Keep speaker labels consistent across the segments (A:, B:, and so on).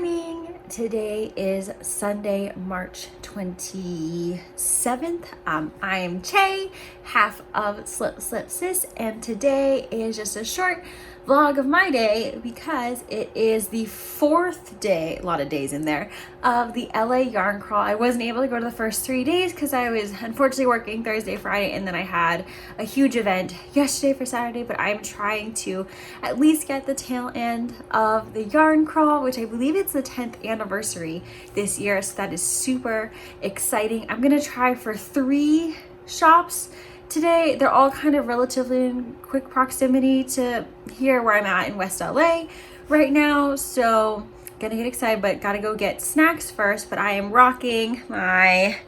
A: morning. Today is Sunday, March 27th. I am Che, half of Slip Slip Sis, and today is just a short vlog of my day because it is the fourth day, a lot of days in there, of the LA yarn crawl. I wasn't able to go to the first 3 days because I was unfortunately working Thursday, Friday, and then I had a huge event yesterday for Saturday, but I'm trying to at least get the tail end of the yarn crawl, which I believe it's the 10th anniversary this year, so that is super exciting. I'm gonna try for 3 shops today. They're all kind of relatively in quick proximity to here where I'm at in West LA right now, so gonna get excited, but gotta go get snacks first. But I am rocking my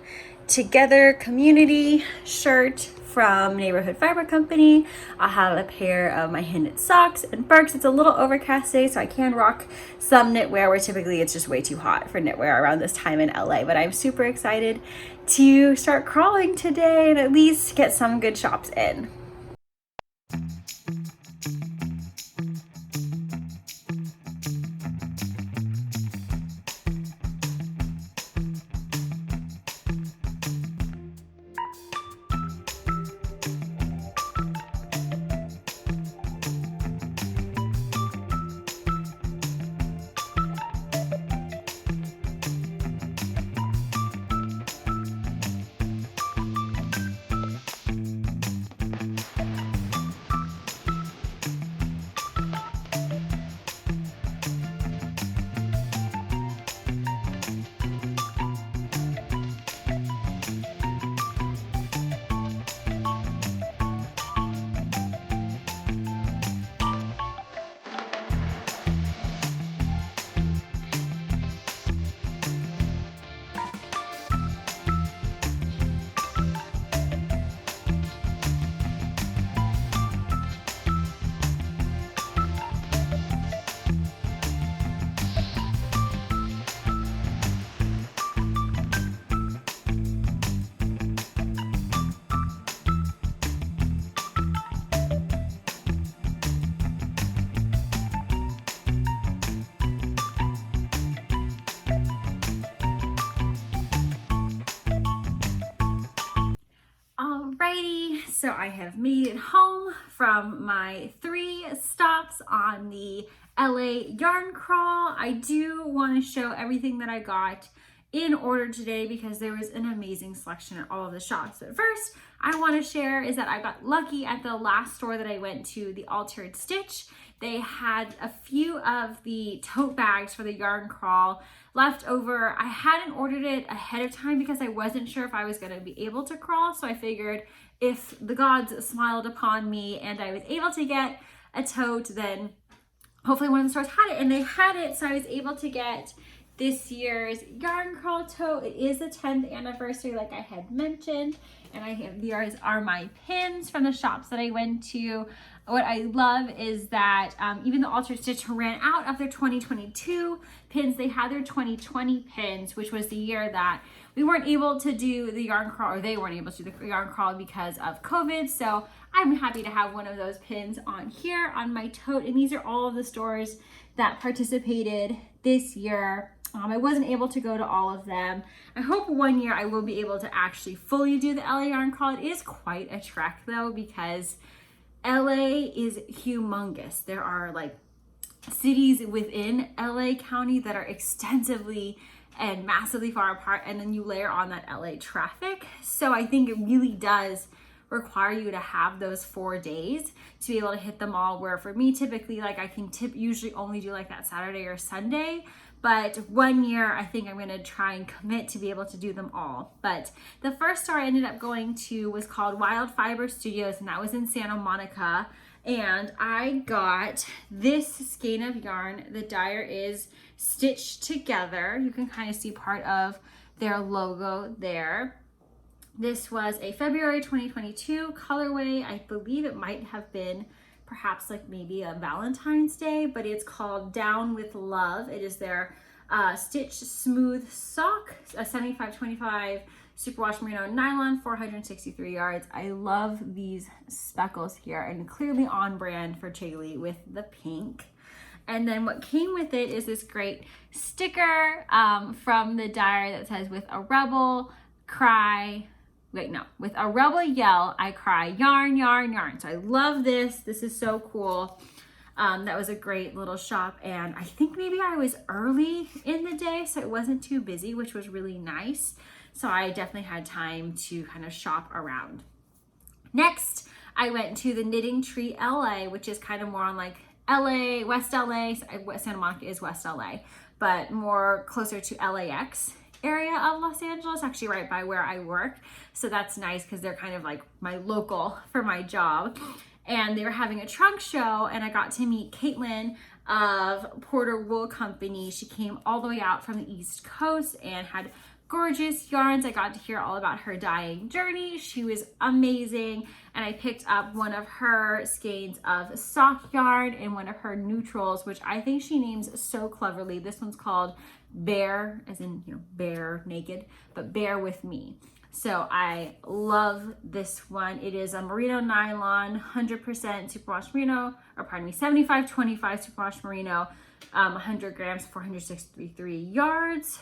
A: Together community shirt from Neighborhood Fiber Company. I have a pair of my hand knit socks and Birks. It's a little overcast today, so I can rock some knitwear where typically it's just way too hot for knitwear around this time in LA. But I'm super excited to start crawling today and at least get some good shops in. Alrighty, so I have made it home from my 3 stops on the LA yarn crawl. I do want to show everything that I got in order today because there was an amazing selection at all of the shops. But first, I want to share is that I got lucky at the last store that I went to, the Altered Stitch. They had a few of the tote bags for the yarn crawl left over. I hadn't ordered it ahead of time because I wasn't sure if I was going to be able to crawl, so I figured if the gods smiled upon me and I was able to get a tote, then hopefully one of the stores had it, and they had it, so I was able to get this year's yarn crawl tote. It is the 10th anniversary, like I had mentioned, and these are my pins from the shops that I went to. What I love is that even the Altered Stitch ran out of their 2022 pins. They had their 2020 pins, which was the year that we weren't able to do the yarn crawl, or they weren't able to do the yarn crawl because of COVID. So I'm happy to have one of those pins on here on my tote. And these are all of the stores that participated this year. I wasn't able to go to all of them. I hope one year I will be able to actually fully do the LA yarn crawl. It is quite a trek though, because LA is humongous. There are like cities within LA County that are extensively and massively far apart, and then you layer on that LA traffic. So I think it really does require you to have those 4 days to be able to hit them all, where for me typically like I can usually only do like that Saturday or Sunday. But one year, I think I'm gonna try and commit to be able to do them all. But the first store I ended up going to was called Wild Fiber Studios, and that was in Santa Monica. And I got this skein of yarn. The dyer is stitched together. You can kind of see part of their logo there. This was a February 2022 colorway. I believe it might have been perhaps like maybe a Valentine's Day, but it's called Down with Love. It is their Stitch Smooth Sock, a 75/25 superwash merino nylon, 463 yards. I love these speckles here, and clearly on brand for Caeli with the pink. And then what came with it is this great sticker from the dyer that says, with a rebel yell, I cry, yarn, yarn, yarn. So I love this. This is so cool. That was a great little shop. And I think maybe I was early in the day, so it wasn't too busy, which was really nice. So I definitely had time to kind of shop around. Next, I went to the Knitting Tree LA, which is kind of more on like LA, West LA. Santa Monica is West LA, but more closer to LAX area of Los Angeles, actually right by where I work. So that's nice because they're kind of like my local for my job. And they were having a trunk show, and I got to meet Caitlin of Porter Wool Company. She came all the way out from the East Coast and had gorgeous yarns. I got to hear all about her dyeing journey. She was amazing. And I picked up one of her skeins of sock yarn and one of her neutrals, which I think she names so cleverly. This one's called Bear, as in, bear naked, but Bear with Me. So I love this one. It is a merino nylon, 100% superwash merino, 75-25 superwash merino, 100 grams, 463 yards.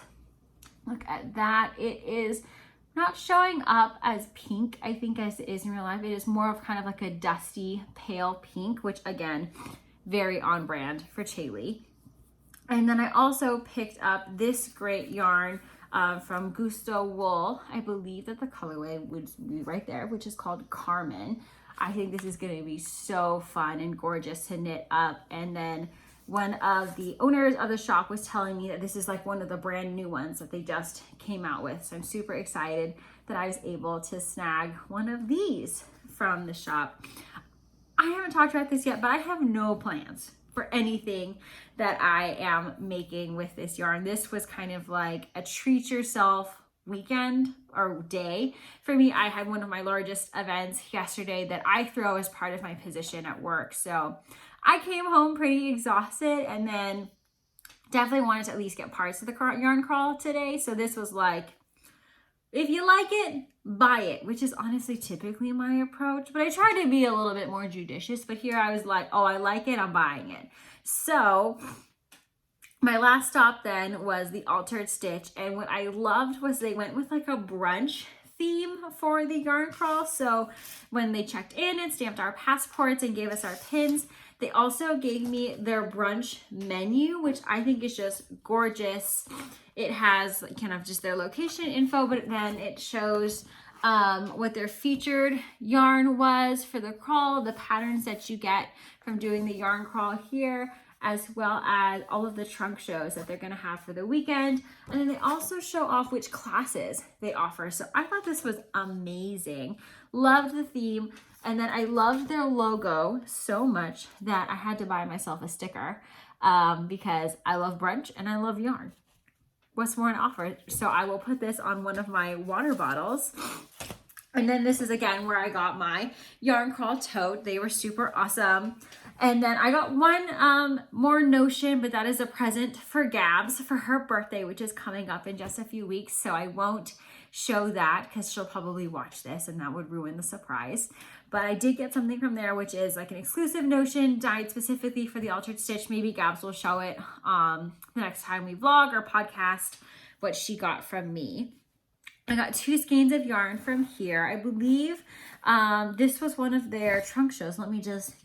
A: Look at that. It is not showing up as pink, I think, as it is in real life. It is more of kind of like a dusty, pale pink, which again, very on brand for Caeli. And then I also picked up this great yarn from Gusto Wool. I believe that the colorway would be right there, which is called Carmen. I think this is going to be so fun and gorgeous to knit up. And then one of the owners of the shop was telling me that this is like one of the brand new ones that they just came out with. So I'm super excited that I was able to snag one of these from the shop. I haven't talked about this yet, but I have no plans for anything that I am making with this yarn. This was kind of like a treat yourself weekend or day for me. I had one of my largest events yesterday that I throw as part of my position at work. So I came home pretty exhausted, and then definitely wanted to at least get parts of the yarn crawl today. So this was like, if you like it, buy it, which is honestly typically my approach, but I try to be a little bit more judicious. But here I was like, oh, I like it, I'm buying it. So my last stop then was the Altered Stitch, and what I loved was they went with like a brunch theme for the yarn crawl. So when they checked in and stamped our passports and gave us our pins, they also gave me their brunch menu, which I think is just gorgeous. It has kind of just their location info, but then it shows what their featured yarn was for the crawl, the patterns that you get from doing the yarn crawl here, as well as all of the trunk shows that they're going to have for the weekend. And then they also show off which classes they offer. So I thought this was amazing. Loved the theme. And then I loved their logo so much that I had to buy myself a sticker because I love brunch and I love yarn. What's more an offer? So I will put this on one of my water bottles. And then this is again where I got my yarn crawl tote. They were super awesome. And then I got one more notion, but that is a present for Gabs for her birthday, which is coming up in just a few weeks. So I won't show that because she'll probably watch this and that would ruin the surprise. But I did get something from there, which is like an exclusive notion dyed specifically for the Altered Stitch. Maybe Gabs will show it the next time we vlog or podcast what she got from me. I got 2 skeins of yarn from here. I believe this was one of their trunk shows.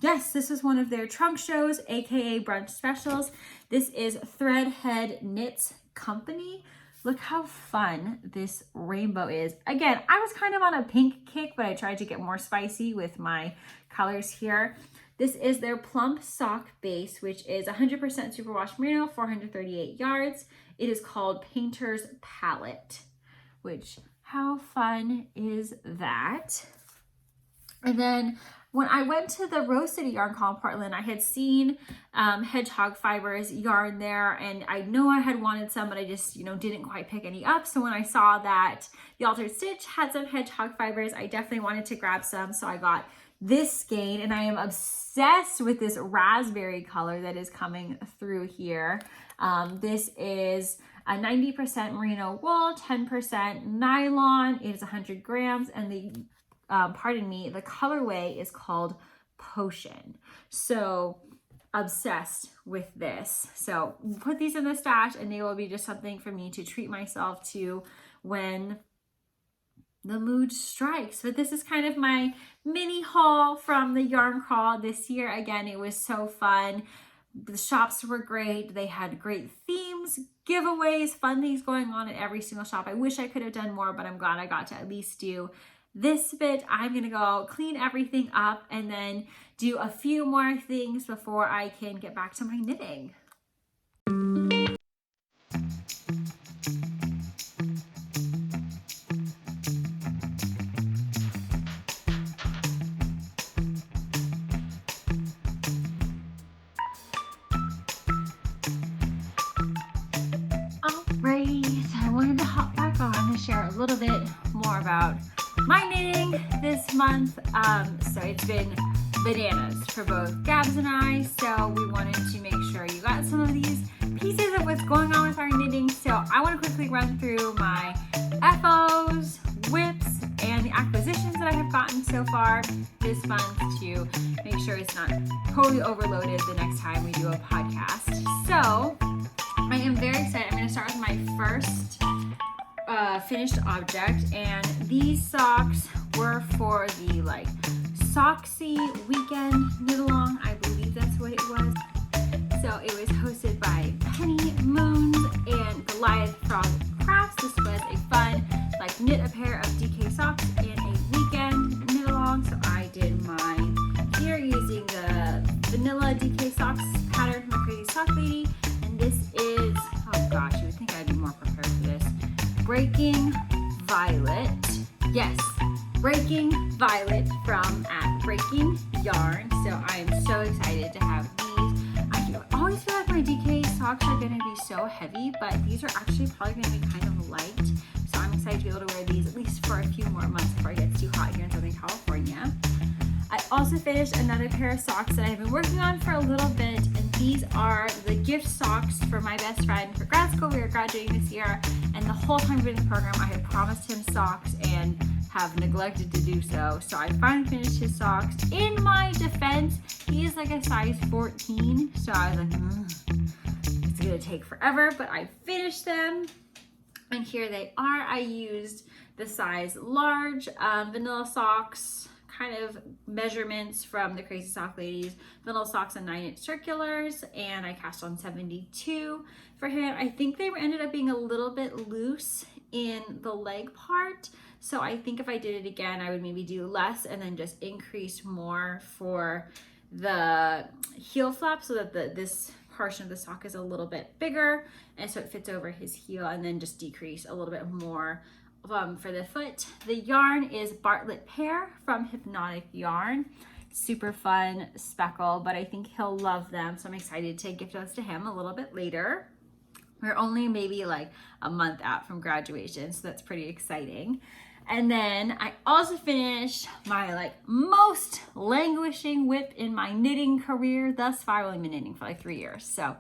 A: Yes, this was one of their trunk shows, aka brunch specials. This is Threadhead Knits Company. Look how fun this rainbow is. Again, I was kind of on a pink kick, but I tried to get more spicy with my colors here. This is their plump sock base, which is 100% superwash merino, 438 yards. It is called Painter's Palette, which, how fun is that? And then when I went to the Rose City Yarn Call in Portland, I had seen Hedgehog Fibers yarn there, and I know I had wanted some, but I just, didn't quite pick any up. So when I saw that the Altered Stitch had some Hedgehog Fibers, I definitely wanted to grab some. So I got this skein, and I am obsessed with this raspberry color that is coming through here. This is a 90% merino wool, 10% nylon. It is 100 grams, and the the colorway is called Potion. So obsessed with this. So put these in the stash and they will be just something for me to treat myself to when the mood strikes. But this is kind of my mini haul from the yarn crawl this year. Again, it was so fun. The shops were great. They had great themes, giveaways, fun things going on at every single shop. I wish I could have done more, but I'm glad I got to at least do this bit. I'm gonna go clean everything up and then do a few more things before I can get back to my knitting. I wanted to hop back on to share a little bit more about my knitting this month. So it's been bananas for both Gabs and I, so we wanted to make sure you got some of these pieces of what's going on with our knitting. So I want to quickly run through my FOs, whips, and the acquisitions that I have gotten so far this month to make sure it's not totally overloaded the next time we do a podcast. So I am very excited. I'm going to start with my first finished object, and these socks were for the Socksy weekend knit along. I believe that's what it was. So it was hosted by Penny Moons and Goliath Frog Crafts. This was a fun knit a pair of DK socks in a weekend knit along. So I did mine here using the vanilla DK socks pattern from the Crazy Sock Lady. This is, oh gosh, you would think I'd be more prepared for this. Breaking Violet. Yes, Breaking Violet from Breaking Yarn. So I am so excited to have these. I always feel like my DK socks are going to be so heavy, but these are actually probably going to be kind of light. So I'm excited to be able to wear these at least for a few more months before it gets too hot here in Southern California. I also finished another pair of socks that I've been working on for a little bit, and these are the gift socks for my best friend for grad school. We are graduating this year, and the whole time we've been in the program, I have promised him socks and have neglected to do so. So I finally finished his socks. In my defense, he is a size 14, so I was it's gonna take forever, but I finished them, and here they are. I used the size large vanilla socks kind of measurements from the Crazy Sock Ladies vanilla socks and 9-inch circulars, and I cast on 72 for him. I think they ended up being a little bit loose in the leg part, so I think if I did it again I would maybe do less and then just increase more for the heel flap so that this portion of the sock is a little bit bigger and so it fits over his heel, and then just decrease a little bit more for the foot. The yarn is Bartlett Pear from Hypnotic Yarn. Super fun speckle, but I think he'll love them, so I'm excited to gift those to him a little bit later. We're only maybe a month out from graduation, so that's pretty exciting. And then I also finished my most languishing whip in my knitting career thus far. I've only been knitting for 3 years, so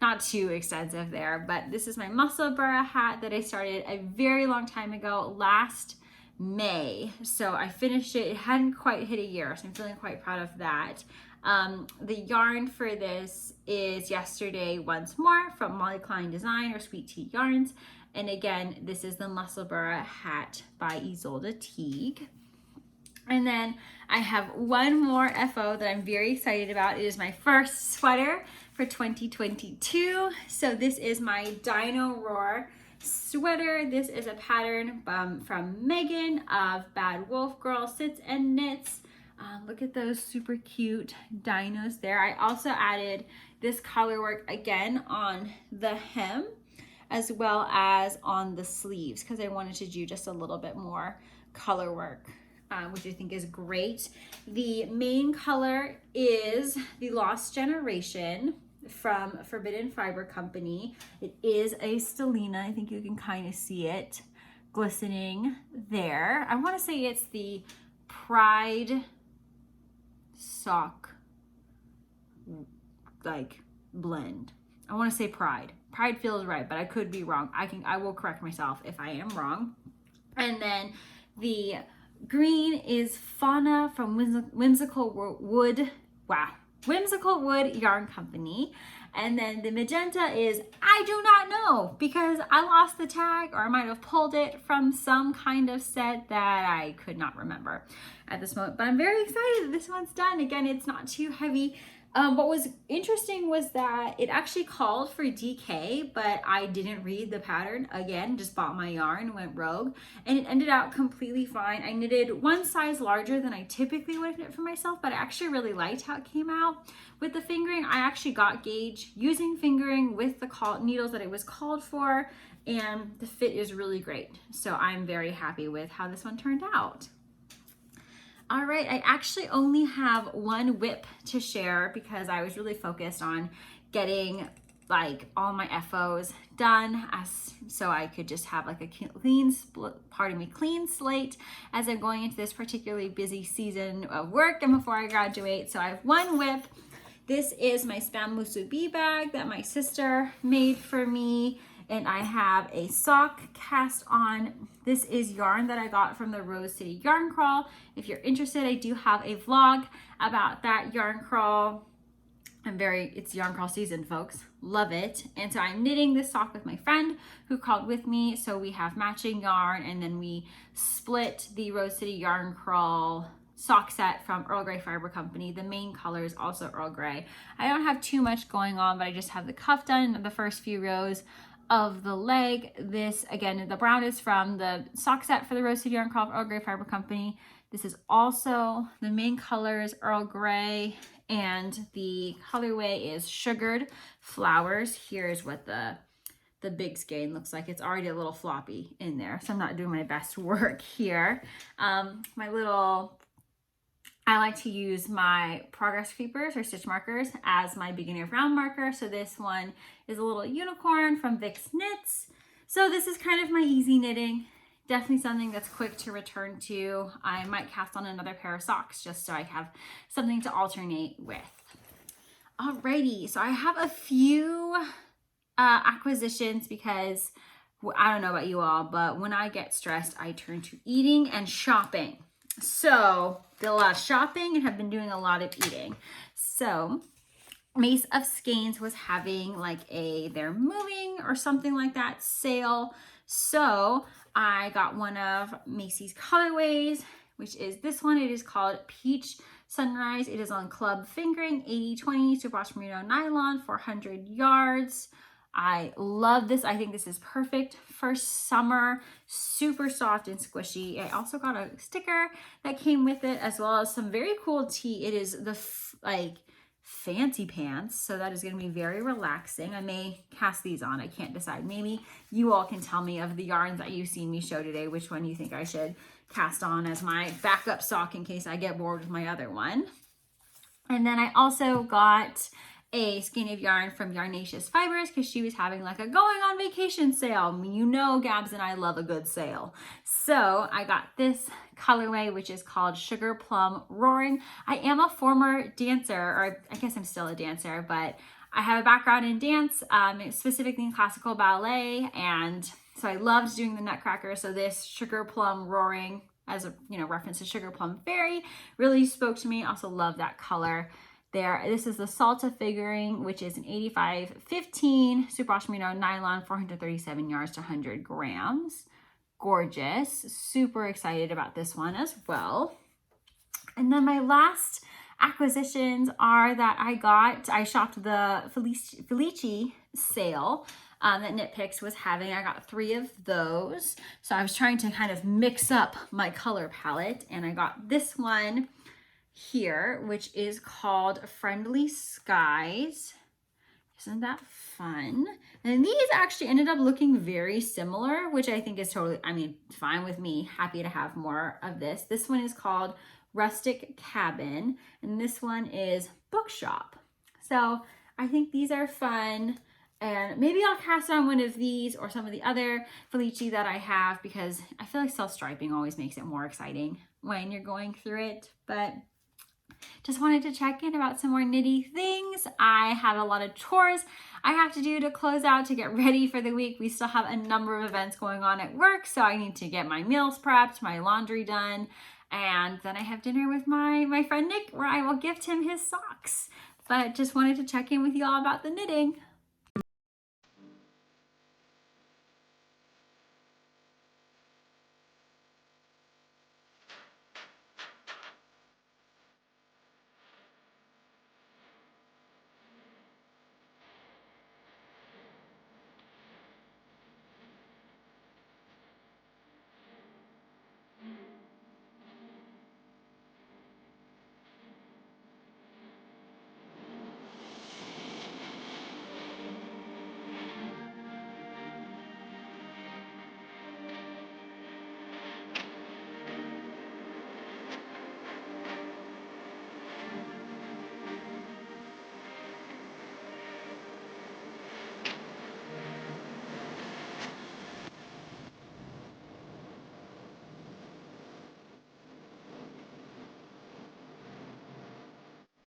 A: not too extensive there, but this is my Musselburgh hat that I started a very long time ago, last May. So I finished it. It hadn't quite hit a year, so I'm feeling quite proud of that. The yarn for this is Yesterday Once More from Molly Klein Design, or Sweet Tea Yarns. And again, this is the Musselburgh hat by Isolde Teague. And then I have one more FO that I'm very excited about. It is my first sweater for 2022. So this is my Dino Roar sweater. This is a pattern from Megan of Bad Wolf Girl Sits and Knits. Look at those super cute dinos there. I also added this color work again on the hem as well as on the sleeves because I wanted to do just a little bit more color work, which I think is great. The main color is the Lost Generation from Forbidden Fiber Company. It is a stellina. I think you can kind of see it glistening there. I want to say it's the Pride sock blend. I want to say Pride. Pride feels right, but I could be wrong. I will correct myself if I am wrong. And then the green is Fauna from Whimsical Wood. Wow. Whimsical Wood Yarn Company. And then the magenta is I do not know, because I lost the tag, or I might have pulled it from some kind of set that I could not remember at this moment. But I'm very excited that this one's done. Again, it's not too heavy. What was interesting was that it actually called for DK, but I didn't read the pattern. Again, just bought my yarn, went rogue, and it ended out completely fine. I knitted one size larger than I typically would knit for myself, but I actually really liked how it came out. With the fingering, I actually got gauge using fingering with the needles that it was called for, and the fit is really great. So I'm very happy with how this one turned out. All right, I actually only have one whip to share because I was really focused on getting like all my FOs done so I could just have like a clean slate as I'm going into this particularly busy season of work and before I graduate. So I have one whip. This is my Spam Musubi bag that my sister made for me. And I have a sock cast on. This is yarn that I got from the Rose City Yarn Crawl. If you're interested, I do have a vlog about that yarn crawl. It's yarn crawl season, folks. Love it. And so I'm knitting this sock with my friend who crawled with me. So we have matching yarn, and then we split the Rose City Yarn Crawl sock set from Earl Grey Fiber Company. The main color is also Earl Grey. I don't have too much going on, but I just have the cuff done in the first few rows of the leg. This, again, the brown is from the sock set for the Rose City Yarn Crawl Earl Grey Fiber Company. This is also, the main color is Earl Grey, and the colorway is Sugared Flowers. Here's what the big skein looks like. It's already a little floppy in there, so I'm not doing my best work here. I like to use my progress creepers or stitch markers as my beginner round marker. So this one is a little unicorn from Vic's Knits. So this is kind of my easy knitting. Definitely something that's quick to return to. I might cast on another pair of socks just so I have something to alternate with. Alrighty, so I have a few acquisitions because I don't know about you all, but when I get stressed, I turn to eating and shopping. So did a lot of shopping and have been doing a lot of eating. So Mace of Skeins was having like they're moving or something like that sale. So I got one of Macy's colorways, which is this one. It is called Peach Sunrise. It is on club fingering, 80/20 superwash merino nylon, 400 yards. I love this. I think this is perfect for summer. Super soft and squishy. I also got a sticker that came with it, as well as some very cool tee. It is the fancy pants, so that is going to be very relaxing. I may cast these on. I can't decide. Maybe you all can tell me of the yarns that you've seen me show today, which one you think I should cast on as my backup sock in case I get bored with my other one. And then I also got a skein of yarn from Yarnaceous Fibers because she was having like a going on vacation sale. I mean, you know, Gabs and I love a good sale. So I got this colorway, which is called Sugar Plum Roaring. I am a former dancer, or I guess I'm still a dancer, but I have a background in dance, specifically in classical ballet. And so I loved doing the Nutcracker. So this Sugar Plum Roaring, as a reference to Sugar Plum Fairy, really spoke to me. Also love that color there. This is the Salta figuring, which is an 85/15 superwash merino nylon, 437 yards to 100 grams. Gorgeous. Super excited about this one as well. And then my last acquisitions are that I shopped the Felici sale that Knit Picks was having. I got 3 of those. So I was trying to kind of mix up my color palette, and I got this one here, which is called Friendly Skies. Isn't that fun? And these actually ended up looking very similar, which I think is totally, fine with me. Happy to have more of this. This one is called Rustic Cabin, and this one is Bookshop. So I think these are fun, and maybe I'll cast on one of these or some of the other Felici that I have, because I feel like self-striping always makes it more exciting when you're going through it. But just wanted to check in about some more knitty things. I have a lot of chores I have to do to close out to get ready for the week. We still have a number of events going on at work, so I need to get my meals prepped, my laundry done, and then I have dinner with my friend Nick, where I will gift him his socks but just wanted to check in with you all about the knitting.